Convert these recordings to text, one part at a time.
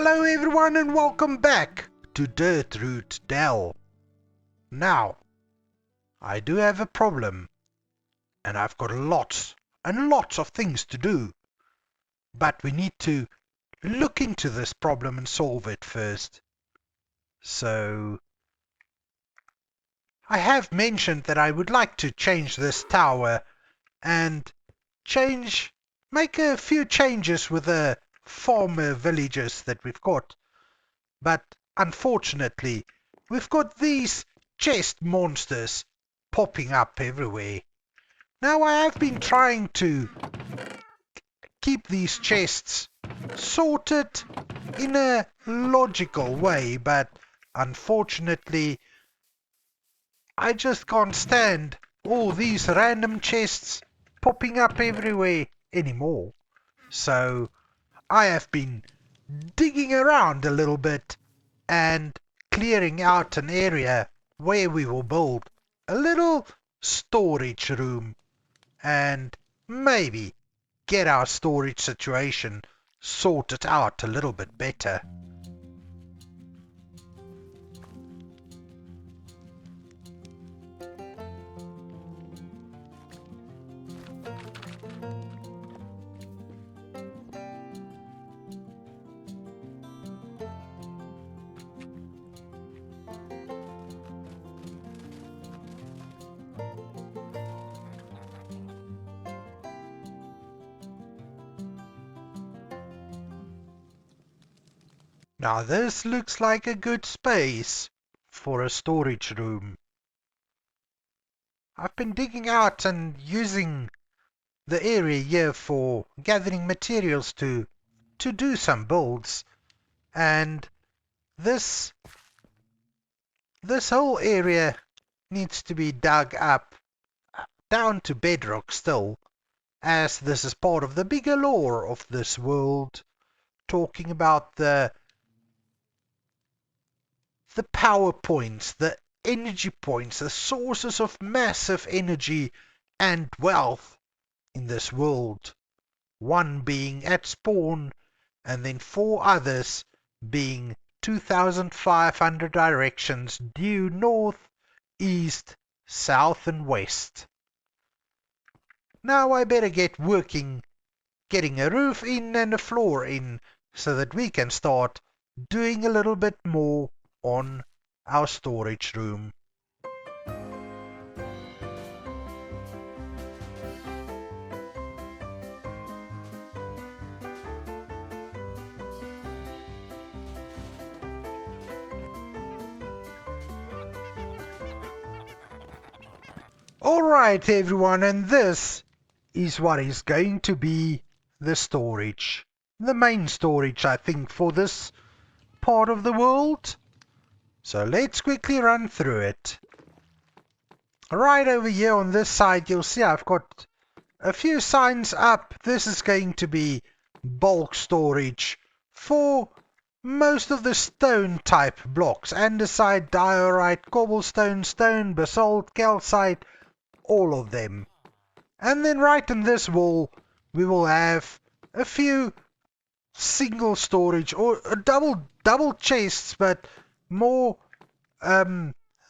Hello everyone and welcome back to Dirtroot Dell. Now, I do have a problem and I've got lots and lots of things to do. But we need to look into this problem and solve it first. So, I have mentioned that I would like to change this tower and make a few changes with the farmer villages that we've got. But unfortunately, we've got these chest monsters popping up everywhere. Now I have been trying to keep these chests sorted in a logical way, but unfortunately I just can't stand all these random chests popping up everywhere anymore. So I have been digging around a little bit and clearing out an area where we will build a little storage room and maybe get our storage situation sorted out a little bit better. Now this looks like a good space for a storage room. I've been digging out and using the area here for gathering materials to do some builds, and this whole area needs to be dug up down to bedrock still, as this is part of the bigger lore of this world, talking about the power points, the energy points, the sources of massive energy and wealth in this world. One being at spawn, and then 4 others being 2,500 directions due north, east, south and west. Now I better get working, getting a roof in and a floor in, so that we can start doing a little bit more on our storage room. Alright everyone, and this is what is going to be the storage. The main storage, I think, for this part of the world. So let's quickly run through it. Right over here on this side, you'll see I've got a few signs up. This is going to be bulk storage for most of the stone type blocks: andesite, diorite, cobblestone, stone, basalt, calcite, all of them. And then right in this wall we will have a few single storage or double chests, but more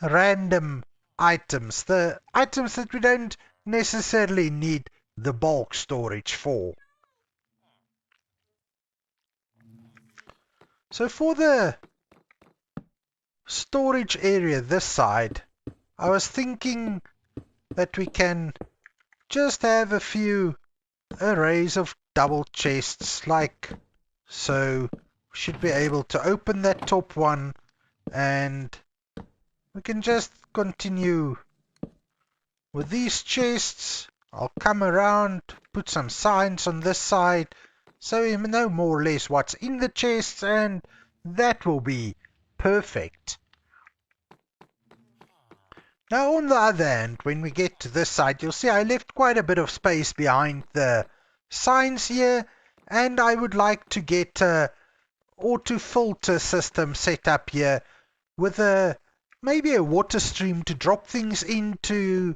random items, the items that we don't necessarily need the bulk storage for. So for the storage area this side, I was thinking that we can just have a few arrays of double chests like so. We should be able to open that top one and we can just continue with these chests. I'll come around, put some signs on this side so we know more or less what's in the chests, and that will be perfect. Now on the other hand, when we get to this side, you'll see I left quite a bit of space behind the signs here, and I would like to get a auto filter system set up here with maybe a water stream to drop things into,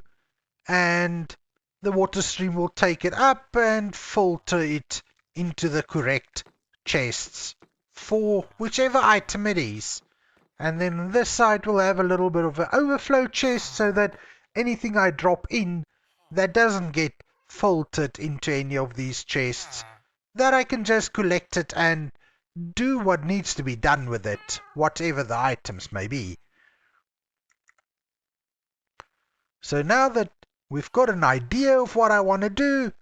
and the water stream will take it up and filter it into the correct chests for whichever item it is. And then on this side we'll have a little bit of an overflow chest so that anything I drop in that doesn't get filtered into any of these chests, that I can just collect it and do what needs to be done with it, whatever the items may be. So now that we've got an idea of what I want to do,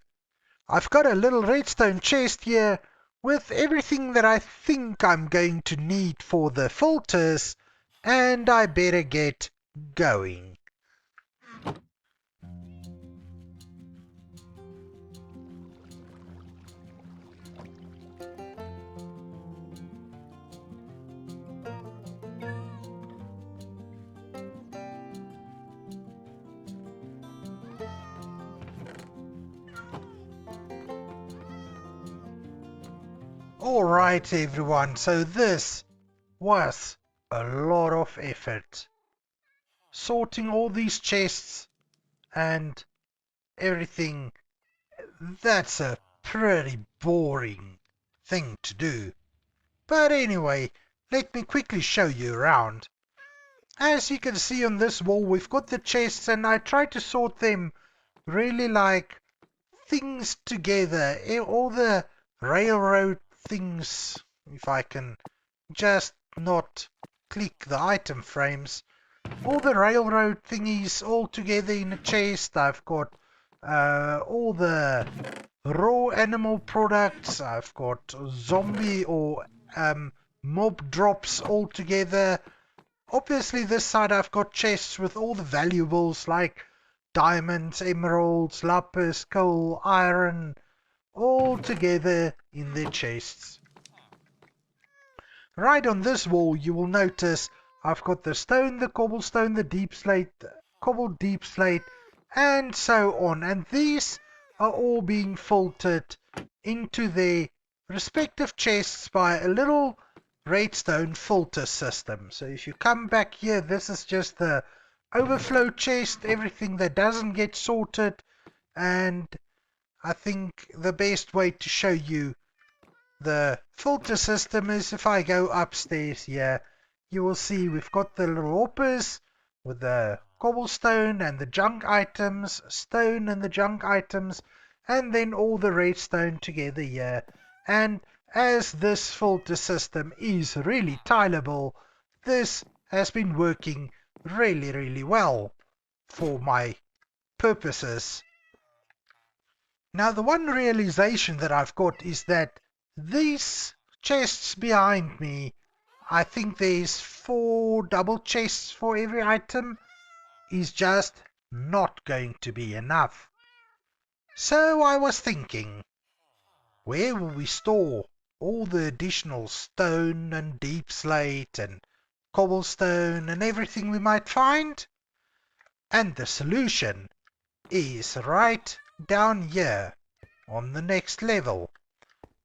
I've got a little redstone chest here with everything that I think I'm going to need for the filters, and I better get going. Alright everyone, so this was a lot of effort. Sorting all these chests and everything, that's a pretty boring thing to do. But anyway, let me quickly show you around. As you can see on this wall, we've got the chests, and I try to sort them really like things together. All the railroad things, if I can just not click the item frames. All the railroad thingies all together in a chest. I've got all the raw animal products. I've got zombie or mob drops all together. Obviously this side I've got chests with all the valuables like diamonds, emeralds, lapis, coal, iron, all together in their chests. Right on this wall you will notice I've got the stone, the cobblestone, the deep slate, cobbled deep slate, and so on. And these are all being filtered into their respective chests by a little redstone filter system. So if you come back here, this is just the overflow chest, everything that doesn't get sorted. And I think the best way to show you the filter system is if I go upstairs here, you will see we've got the little hoppers with the cobblestone and the junk items, stone and the junk items, and then all the redstone together here. And as this filter system is really tileable, this has been working really well for my purposes. Now the one realization that I've got is that these chests behind me, I think there's 4 double chests for every item, is just not going to be enough. So I was thinking, where will we store all the additional stone and deep slate and cobblestone and everything we might find? And the solution is right down here on the next level.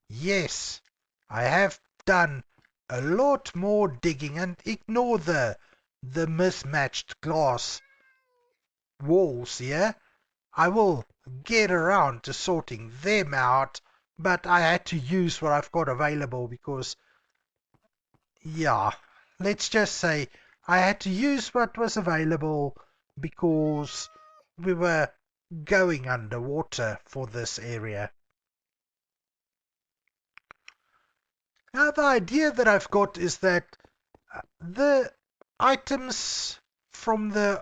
Yes, I have done a lot more digging, and ignore the mismatched glass walls here. I will get around to sorting them out, but I had to use what I've got available because, yeah, let's just say I had to use what was available because we were going underwater for this area. Now the idea that I've got is that the items from the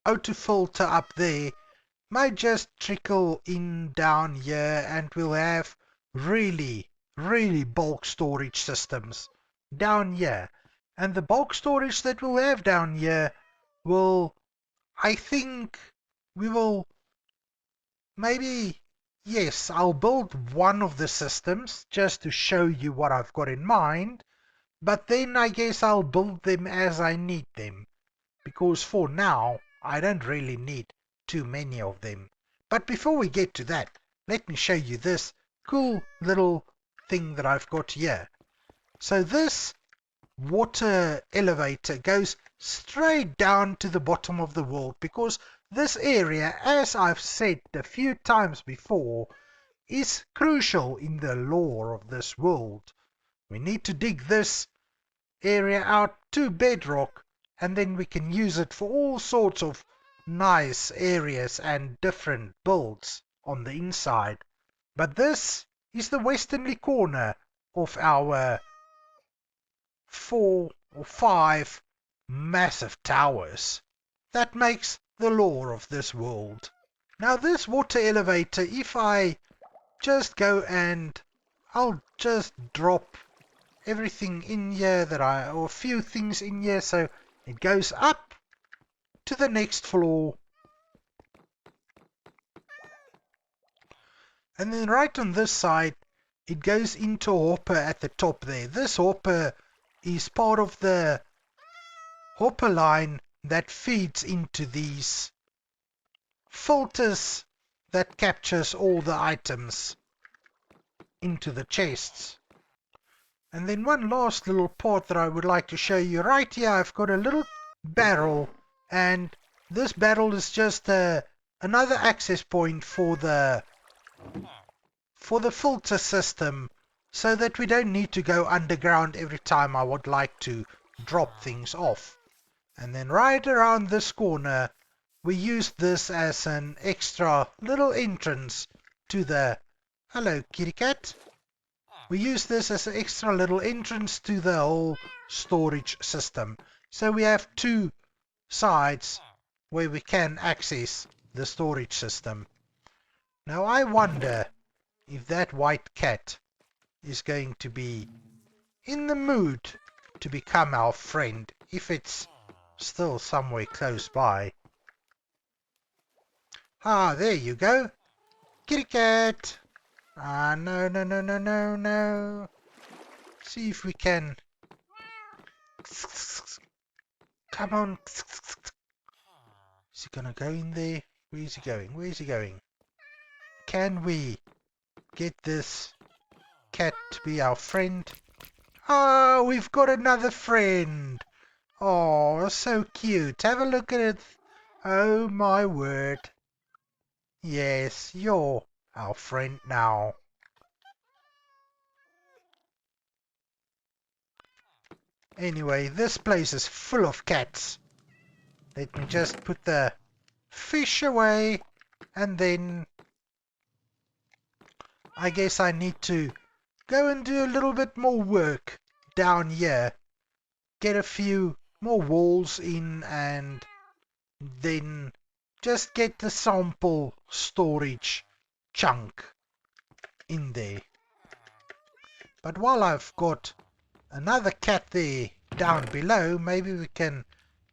auto filter up there might just trickle in down here, and we'll have really bulk storage systems down here. And the bulk storage that we'll have down here will, I think, we will maybe, yes, I'll build one of the systems just to show you what I've got in mind, but then I guess I'll build them as I need them, because for now I don't really need too many of them. But before we get to that, let me show you this cool little thing that I've got here. So this water elevator goes straight down to the bottom of the world, because this area, as I've said a few times before, is crucial in the lore of this world. We need to dig this area out to bedrock, and then we can use it for all sorts of nice areas and different builds on the inside. But this is the westerly corner of our 4 or 5 massive towers. That makes the lore of this world. Now this water elevator, if I just go and I'll just drop everything in here or a few things in here, so it goes up to the next floor. And then right on this side, it goes into a hopper at the top there. This hopper is part of the hopper line that feeds into these filters that captures all the items into the chests. And then one last little part that I would like to show you. Right here I've got a little barrel, and this barrel is just another access point for the filter system, so that we don't need to go underground every time I would like to drop things off. And then right around this corner we use this as an extra little entrance to the... Hello, kitty cat. We use this as an extra little entrance to the whole storage system. So we have 2 sides where we can access the storage system. Now I wonder if that white cat is going to be in the mood to become our friend, if it's still somewhere close by. Ah, there you go. Kitty cat. Ah, no, no, no, no, no, no. See if we can... Come on. Is he gonna go in there? Where is he going? Where is he going? Can we get this cat to be our friend? Oh, we've got another friend. Oh, so cute. Have a look at it. Oh, my word. Yes, you're our friend now. Anyway, this place is full of cats. Let me just put the fish away, and then I guess I need to go and do a little bit more work down here. Get a few more walls in, and then just get the sample storage chunk in there. But while I've got another cat there down below, maybe we can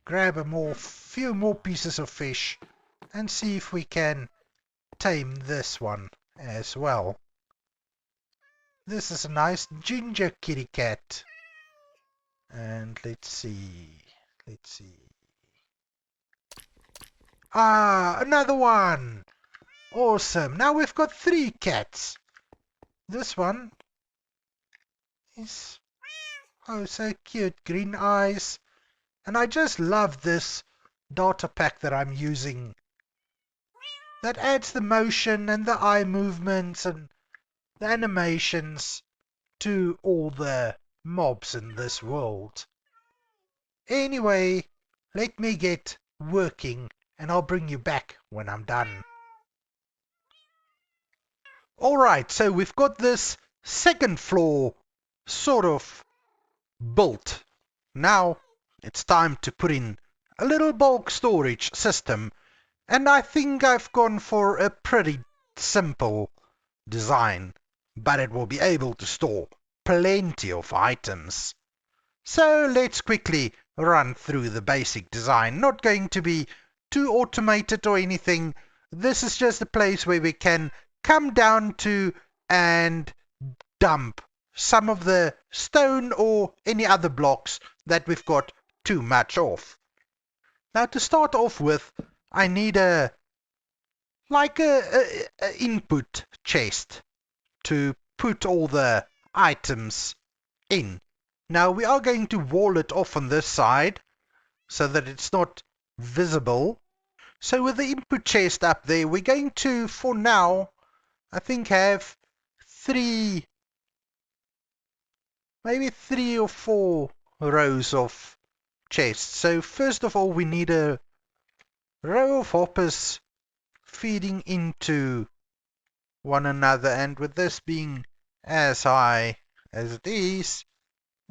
grab few more pieces of fish and see if we can tame this one as well. This is a nice ginger kitty cat. And let's see. Ah, another one! Awesome. Now we've got 3 cats. This one is, oh, so cute. Green eyes. And I just love this data pack that I'm using. That adds the motion and the eye movements and the animations to all the mobs in this world. Anyway, let me get working, and I'll bring you back when I'm done. Alright, so we've got this second floor sort of built. Now it's time to put in a little bulk storage system, and I think I've gone for a pretty simple design, but it will be able to store plenty of items. So let's quickly run through the basic design. Not going to be too automated or anything. This is just a place where we can come down to and dump some of the stone or any other blocks that we've got too much of. Now to start off with, I need a input chest to put all the items in. Now we are going to wall it off on this side so that it's not visible. So with the input chest up there, we're going to, for now, I think have 3 maybe 3 or 4 rows of chests. So first of all, we need a row of hoppers feeding into one another, and with this being as high as it is,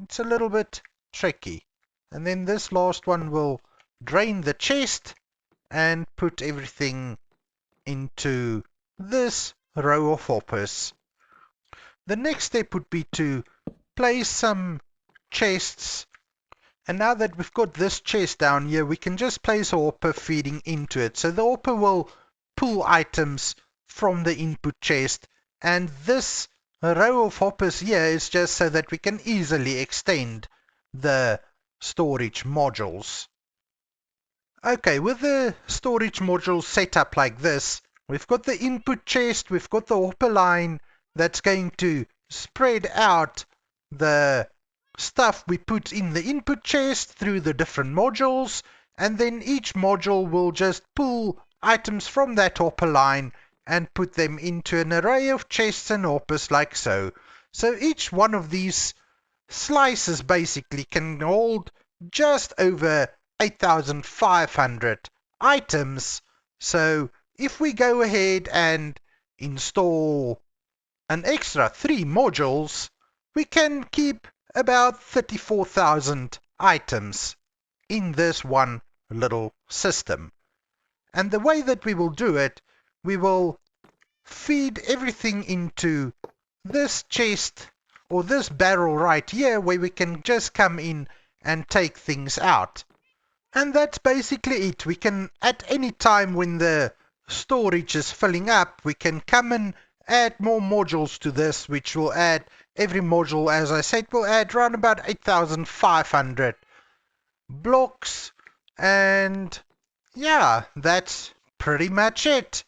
it's a little bit tricky. And then this last one will drain the chest and put everything into this row of hoppers. The next step would be to place some chests, and now that we've got this chest down here, we can just place a hopper feeding into it. So the hopper will pull items from the input chest, and this row of hoppers here is just so that we can easily extend the storage modules. Okay, with the storage modules set up like this, we've got the input chest, we've got the hopper line that's going to spread out the stuff we put in the input chest through the different modules, and then each module will just pull items from that hopper line and put them into an array of chests and hoppers like so. So each one of these slices basically can hold just over 8,500 items. So if we go ahead and install an extra 3 modules, we can keep about 34,000 items in this one little system. And the way that we will do it, we will feed everything into this chest or this barrel right here, where we can just come in and take things out. And that's basically it. We can, at any time when the storage is filling up, we can come and add more modules to this, which will add, every module, as I said, will add around about 8,500 blocks. And yeah, that's pretty much it.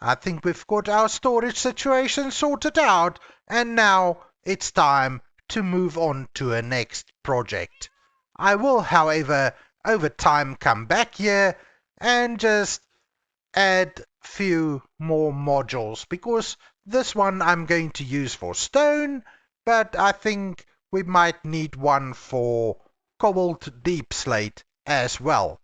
I think we've got our storage situation sorted out, and now it's time to move on to a next project. I will, however, over time come back here and just add few more modules, because this one I'm going to use for stone, but I think we might need one for cobalt deep slate as well.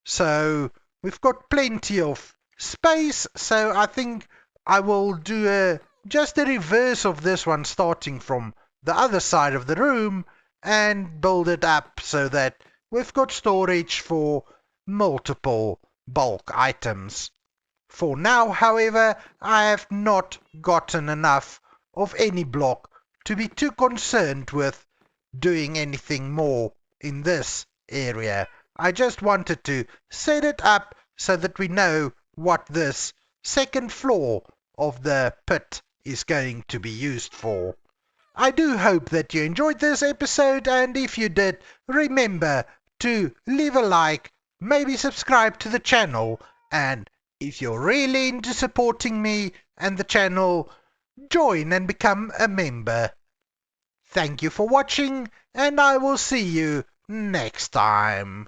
So we've got plenty of space, so I think I will do just a reverse of this one, starting from the other side of the room, and build it up so that we've got storage for multiple bulk items. For now, however, I have not gotten enough of any block to be too concerned with doing anything more in this area. I just wanted to set it up so that we know what this second floor of the pit is going to be used for. I do hope that you enjoyed this episode, and if you did, remember to leave a like, maybe subscribe to the channel, and if you're really into supporting me and the channel, join and become a member. Thank you for watching, and I will see you next time.